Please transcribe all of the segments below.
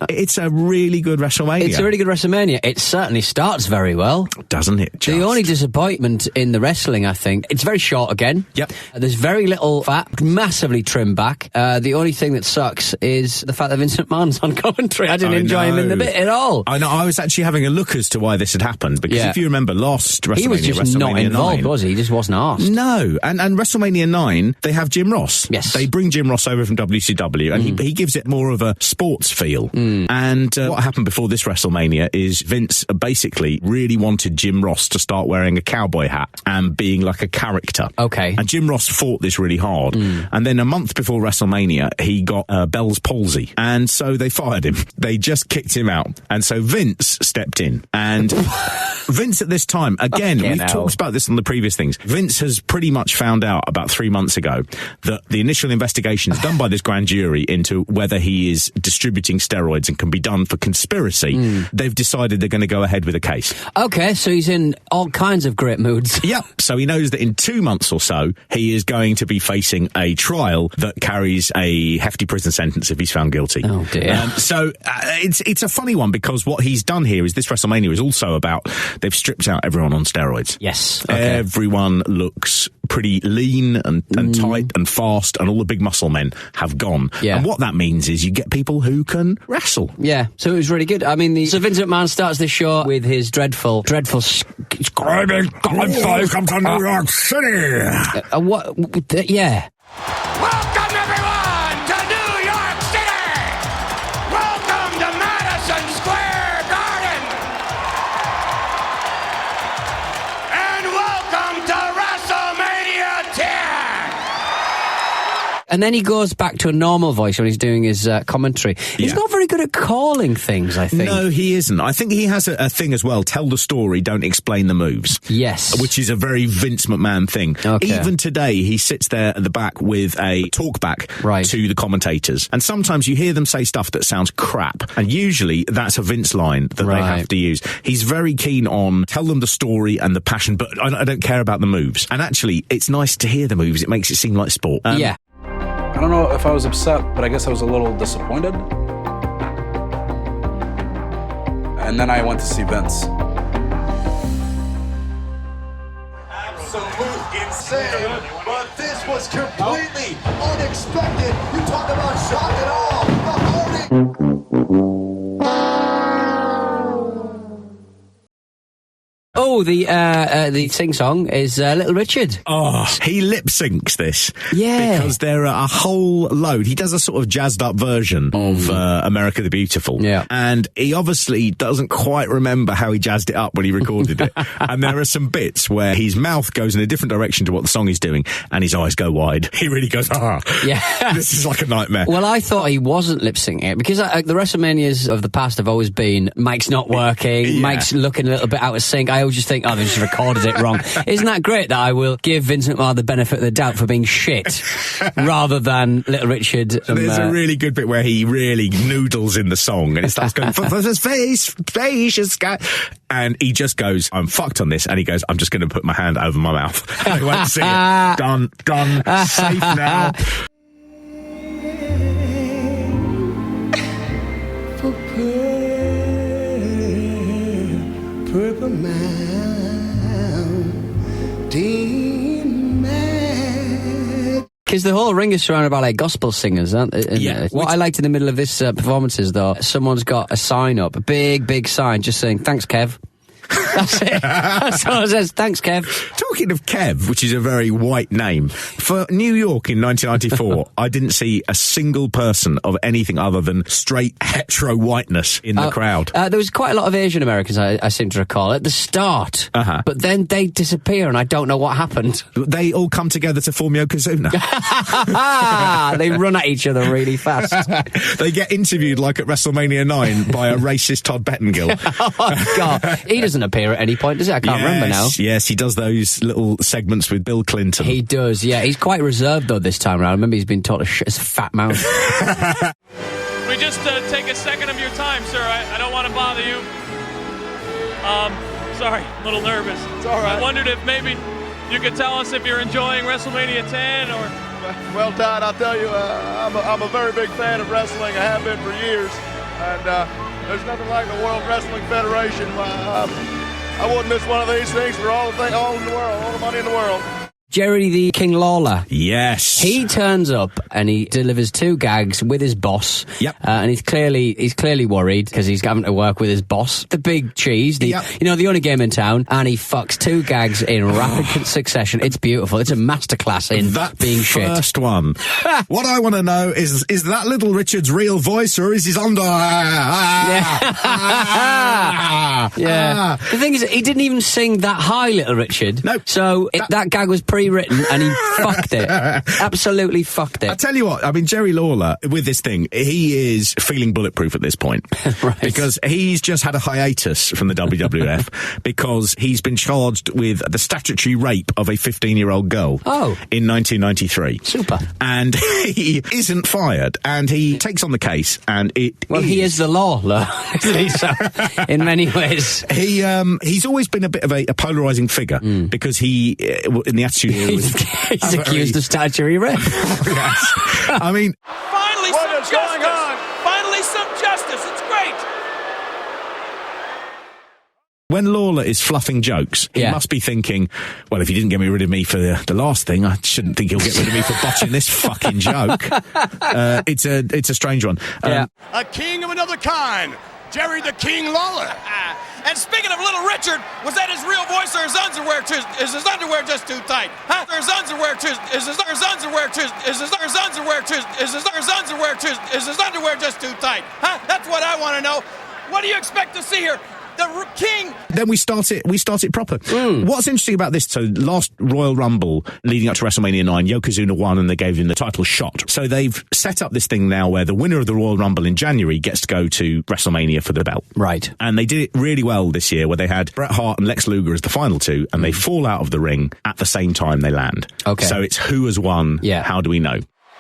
It's a really good WrestleMania. It's a really good WrestleMania. It certainly starts very well. Doesn't it? The only disappointment in the wrestling, I think, it's very short again. Yep. There's very little fat, massively trimmed back. The only thing that sucks is the fact that Vincent McMahon's on commentary. I didn't enjoy him in the bit at all. I know. I was actually having a look as to why this had happened, because if you remember last WrestleMania, he was just not involved, was he? He just wasn't asked. No. And WrestleMania 9, they have Jim Ross. Yes. They bring Jim Ross over from WCW, and he gives it more of a sports feel. And what happened before this WrestleMania is Vince basically really wanted Jim Ross to start wearing a cowboy hat and being like a character. Okay. And Jim Ross fought this really hard. And then a month before WrestleMania, he got Bell's palsy. And so they fired him. They just kicked him out. And so Vince stepped in. And Vince at this time, again, we've talked about this on the previous things. Vince has pretty much found out about 3 months ago that the initial investigations done by this grand jury into whether he is distributing steroids and can be done for conspiracy, they've decided they're going to go ahead with a case. Okay, so he's in all kinds of great moods. Yep. So he knows that in 2 months or so, he is going to be facing a trial that carries a hefty prison sentence if he's found guilty. Oh, dear. So it's a funny one, because what he's done here is this WrestleMania is also about, they've stripped out everyone on steroids. Yes. Okay. Everyone looks pretty lean and tight and fast, and all the big muscle men have gone. Yeah. And what that means is you get people who can wrestle. Yeah, so it was really good. I mean, so Vincent McMahon starts this show with his dreadful Screaming, come to New York City! Yeah. Welcome, everyone, to New York City! Welcome to Madison Square Garden! And welcome to WrestleMania 10! And then he goes back to a normal voice when he's doing his commentary. He's not very good at calling things, I think. No, he isn't. I think he has a thing as well, tell the story, don't explain the moves. Yes. Which is a very Vince McMahon thing. Okay. Even today, he sits there at the back with a talkback to the commentators. And sometimes you hear them say stuff that sounds crap. And usually that's a Vince line that they have to use. He's very keen on tell them the story and the passion, but I don't care about the moves. And actually, it's nice to hear the moves. It makes it seem like sport. Yeah. I don't know if I was upset, but I guess I was a little disappointed. And then I went to see Vince. Absolutely insane, but this was completely unexpected. You talk about shock and awe. The holding. Oh, the sing-song is Little Richard. Oh, he lip-syncs this. Yeah. Because there are a whole load. He does a sort of jazzed-up version of America the Beautiful. Yeah. And he obviously doesn't quite remember how he jazzed it up when he recorded it. And there are some bits where his mouth goes in a different direction to what the song is doing, and his eyes go wide. He really goes, yeah. This is like a nightmare. Well, I thought he wasn't lip-syncing it, because the WrestleManias of the past have always been Mike's not working, Mike's looking a little bit out of sync. I always just think, they just recorded it wrong. Isn't that great that I will give Vincent McMahon the benefit of the doubt for being shit rather than Little Richard? There's a really good bit where he really noodles in the song, and it starts going, face, guy. And he just goes, I'm fucked on this. And he goes, I'm just going to put my hand over my mouth. I won't see it. Done. Safe now. Purple Mountain Man. Because the whole ring is surrounded by like gospel singers, aren't they? Yeah. What I liked in the middle of this performance is, though, someone's got a sign up, a big sign, just saying, thanks, Kev. That's it. That's all it says. Thanks, Kev. Talking of Kev, which is a very white name, for New York in 1994, I didn't see a single person of anything other than straight hetero whiteness in the crowd. There was quite a lot of Asian Americans, I seem to recall, at the start. But then they disappear, and I don't know what happened. They all come together to form YOKOZUNA. They run at each other really fast. They get interviewed like at WrestleMania 9 by a racist Todd Bettengill. Oh, God. He doesn't appear at any point, does he? I can't remember now. Yes, he does those little segments with Bill Clinton. He does, yeah. He's quite reserved, though, this time around. I remember he's been taught to shut his fat mouth. We just take a second of your time, sir. I don't want to bother you. Sorry, a little nervous. It's all right. I wondered if maybe you could tell us if you're enjoying WrestleMania 10 or... Well, Todd, I'll tell you, I'm a very big fan of wrestling. I have been for years. And there's nothing like the World Wrestling Federation. I wouldn't miss one of these things for all in the world, all the money in the world. Jerry the King Lawler. Yes. He turns up and he delivers 2 gags with his boss. Yep. And he's clearly worried because he's having to work with his boss, the Big Cheese, the only game in town, and he fucks 2 gags in rapid succession. It's beautiful. It's a masterclass in that being shit. First one. What I want to know is that Little Richard's real voice or is his under? Yeah. The thing is, he didn't even sing that high, Little Richard. No. So that gag was pre-written and he fucked it. Absolutely fucked it. I tell you what, I mean, Jerry Lawler, with this thing, he is feeling bulletproof at this point. Right. Because he's just had a hiatus from the WWF because he's been charged with the statutory rape of a 15-year-old girl in 1993. Super. And he isn't fired, and he takes on the case, and he is the law, isn't he? So, in many ways. He's always been a bit of a polarising figure because he, in the Attitude Era, he's accused of statutory rape. Yes. I mean, Finally, some justice. Finally, some justice. It's great. when Lawler is fluffing jokes, he must be thinking, well, if he didn't get me rid of me for the last thing, I shouldn't think he'll get rid of me for botching this fucking joke. It's a strange one. A king of another kind, Jerry the King Lawler. And speaking of Little Richard, was that his real voice or his underwear too? Is his underwear just too tight? Huh? Or his underwear too? Is his underwear too? Is his underwear too? Is his underwear too? Is his underwear just too tight? Huh? That's what I want to know. What do you expect to see here? The king. Then we start it proper. What's interesting about this, so last Royal Rumble leading up to WrestleMania 9, Yokozuna won and they gave him the title shot. So they've set up this thing now where the winner of the Royal Rumble in January gets to go to WrestleMania for the belt. Right. And they did it really well this year where they had Bret Hart and Lex Luger as the final two and they fall out of the ring at the same time they land. Okay. So it's who has won, how do we know?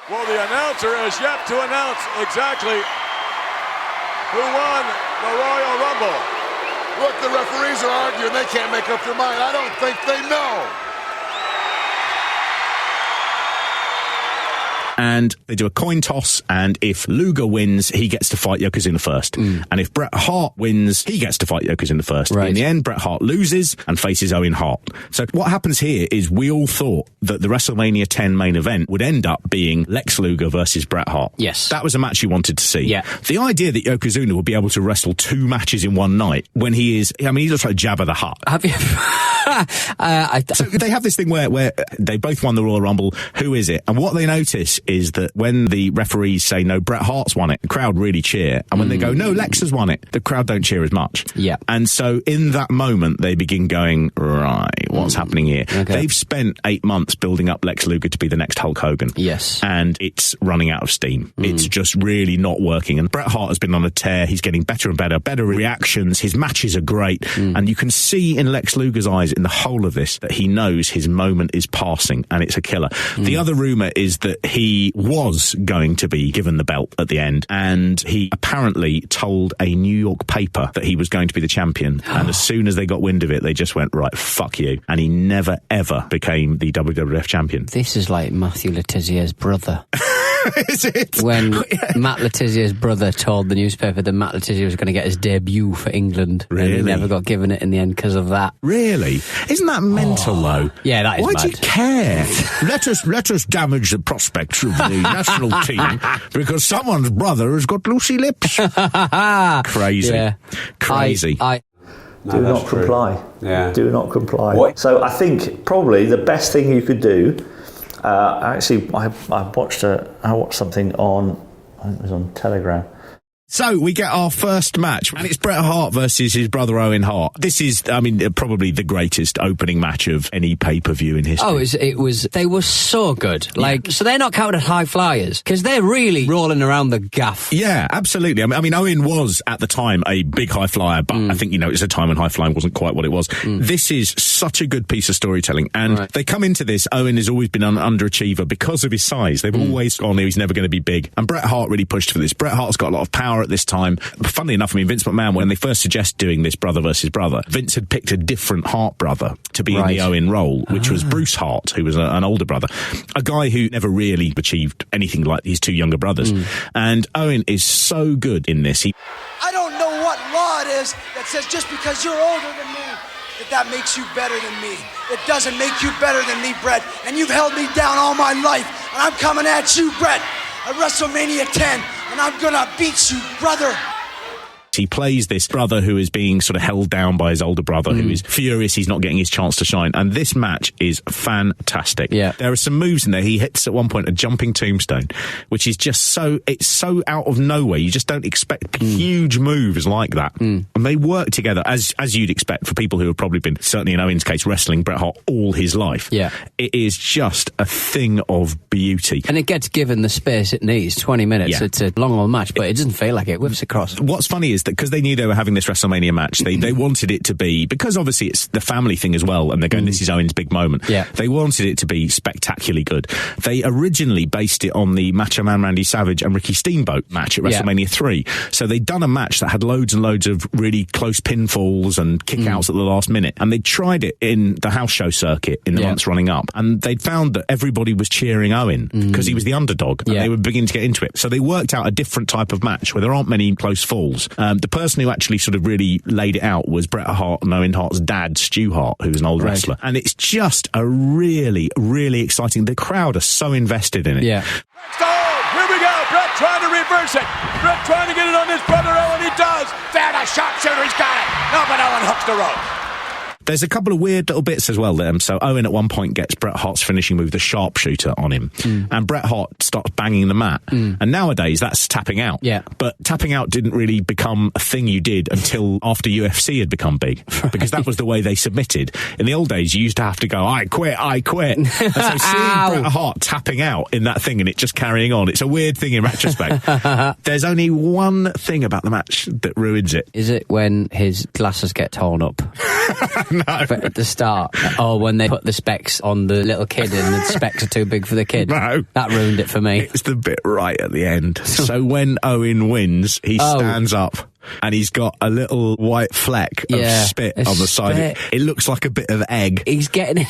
Well, the announcer has yet to announce exactly who won the Royal Rumble. Look, the referees are arguing. They can't make up their mind. I don't think they know. And they do a coin toss, and if Luger wins, he gets to fight Yokozuna first. And if Bret Hart wins, he gets to fight Yokozuna first. Right. In the end, Bret Hart loses and faces Owen Hart. So what happens here is we all thought that the WrestleMania 10 main event would end up being Lex Luger versus Bret Hart. Yes. That was a match you wanted to see. Yeah. The idea that Yokozuna would be able to wrestle 2 matches in one night when he looks like Jabba the Hutt. Have you? So they have this thing where they both won the Royal Rumble. Who is it? And what they notice is that when the referees say, no, Bret Hart's won it, the crowd really cheer. And when they go, no, Lex has won it, the crowd don't cheer as much. Yeah. And so in that moment, they begin going, right, what's happening here? Okay. They've spent 8 months building up Lex Luger to be the next Hulk Hogan. Yes. And it's running out of steam. It's just really not working. And Bret Hart has been on a tear. He's getting better and better reactions. His matches are great. And you can see in Lex Luger's eyes in the whole of this that he knows his moment is passing and it's a killer. The other rumour is that he was going to be given the belt at the end, and he apparently told a New York paper that he was going to be the champion. And as soon as they got wind of it, they just went, right, fuck you. And he never, ever became the WWF champion. This is like Matthew Letizier's brother. Is it? When Matt Letizier's brother told the newspaper that Matt Letizier was going to get his debut for England. Really? And he never got given it in the end because of that. Really? Isn't that mental, though? Yeah, that is Why mad. do you care? let us damage the prospects of the national team because someone's brother has got loosey lips. Crazy. Yeah. Crazy. Do not comply. Yeah. Do not comply. What? So I think probably the best thing you could do. Actually, I watched something on. I think it was on Telegram. So we get our first match, and it's Bret Hart versus his brother Owen Hart. This is, probably the greatest opening match of any pay-per-view in history. Oh, it was. They were so good. So they're not counted high flyers because they're really rolling around the gaff. Yeah, absolutely. I mean, Owen was at the time a big high flyer, but I think it's a time when high flying wasn't quite what it was. This is such a good piece of storytelling, and they come into this. Owen has always been an underachiever because of his size. They've always gone, he's never going to be big, and Bret Hart really pushed for this. Bret Hart's got a lot of power star at this time. Funnily enough, I mean, Vince McMahon, when they first suggested doing this brother versus brother, Vince had picked a different Hart brother to be in the Owen role, which was Bruce Hart, who was an older brother, a guy who never really achieved anything like his two younger brothers. And Owen is so good in this. I don't know what law it is that says just because you're older than me, that makes you better than me. It doesn't make you better than me, Bret. And you've held me down all my life. And I'm coming at you, Bret, at WrestleMania 10. And I'm gonna beat you, brother. He plays this brother who is being sort of held down by his older brother, who is furious he's not getting his chance to shine. And this match is fantastic. Yeah. There are some moves in there. He hits at one point a jumping tombstone, which is just so out of nowhere. You just don't expect huge moves like that. And they work together as you'd expect for people who have probably been, certainly in Owen's case, wrestling Bret Hart all his life. Yeah. It is just a thing of beauty. And it gets given the space it needs, 20 minutes. Yeah. It's a long old match, but it doesn't feel like it whips across. What's funny is that because they knew they were having this WrestleMania match, they wanted it to be, because obviously it's the family thing as well, and they're going, this is Owen's big moment. Yeah. They wanted it to be spectacularly good. They originally based it on the Macho Man Randy Savage and Ricky Steamboat match at WrestleMania 3. So they'd done a match that had loads and loads of really close pinfalls and kickouts at the last minute. And they tried it in the house show circuit in the months running up. And they'd found that everybody was cheering Owen because he was the underdog. And they were beginning to get into it. So they worked out a different type of match where there aren't many close falls. The person who actually sort of really laid it out was Bret Hart and Owen Hart's dad, Stu Hart, who was an old wrestler. And it's just a really, really exciting. The crowd are so invested in it. Yeah. Here we go. Bret trying to reverse it. Bret trying to get it on his brother Owen. He does. Fair to sharpshooter. He's got it. No, but Owen hooks the rope. There's a couple of weird little bits as well. So Owen at one point gets Bret Hart's finishing move, the sharpshooter, on him. And Bret Hart starts banging the mat. And nowadays, that's tapping out. Yeah. But tapping out didn't really become a thing you did until after UFC had become big. Because that was the way they submitted. In the old days, you used to have to go, I quit. And so seeing Bret Hart tapping out in that thing and it just carrying on, it's a weird thing in retrospect. There's only one thing about the match that ruins it. Is it when his glasses get torn up? No. But at the start, or when they put the specs on the little kid and the specs are too big for the kid. No. That ruined it for me. It's the bit right at the end. So when Owen wins, he stands up and he's got a little white fleck of spit on the side. It looks like a bit of egg. He's getting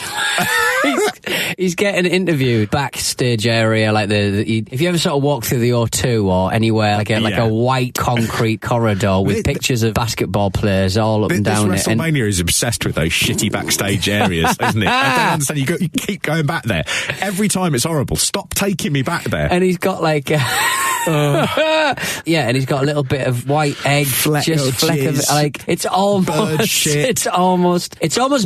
he's getting interviewed backstage area, like if you ever sort of walk through the O2 or anywhere like a white concrete corridor with pictures of basketball players all up and down it. WrestleMania is obsessed with those shitty backstage areas, isn't it? I don't understand. You keep going back there every time. It's horrible. Stop taking me back there. And he's got like. And he's got a little bit of white egg, fleck of it. Like it's almost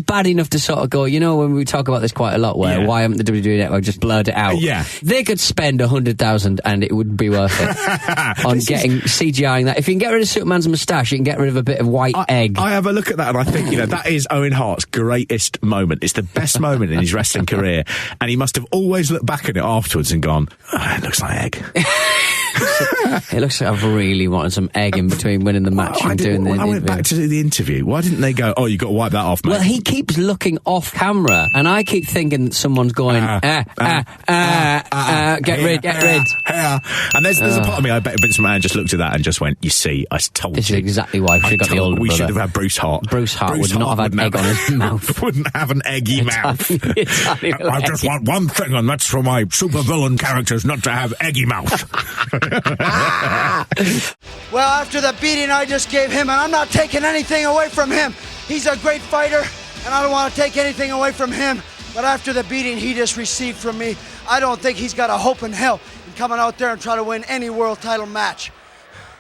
bad enough to sort of go. You know, when we talk about this quite a lot, where why haven't the WWE Network just blurred it out? Yeah, they could spend $100,000 and it would be worth it on getting CGIing that. If you can get rid of Superman's moustache, you can get rid of a bit of white egg. I have a look at that and I think, that is Owen Hart's greatest moment. It's the best moment in his wrestling career, and he must have always looked back at it afterwards and gone, it looks like egg. It looks like I've really wanted some egg in between winning the match and doing the interview. I went back to do the interview. Why didn't they go, you've got to wipe that off, mate? Well, he keeps looking off camera, and I keep thinking that someone's going, get rid. And there's a part of me, I bet Vince McMahon just looked at that and just went, you see, I told you. This is exactly why we should have got the older We brother. should have had Bruce Hart. Bruce Hart would not have had egg on his mouth. Wouldn't have an eggy mouth. I just want one thing, and that's for my supervillain characters not to have eggy mouth. Well, after the beating I just gave him, and I'm not taking anything away from him. He's a great fighter, and I don't want to take anything away from him. But after the beating he just received from me, I don't think he's got a hope in hell in coming out there and try to win any world title match.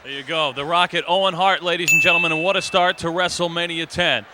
There you go. The Rocket, Owen Hart, ladies and gentlemen, and what a start to WrestleMania 10.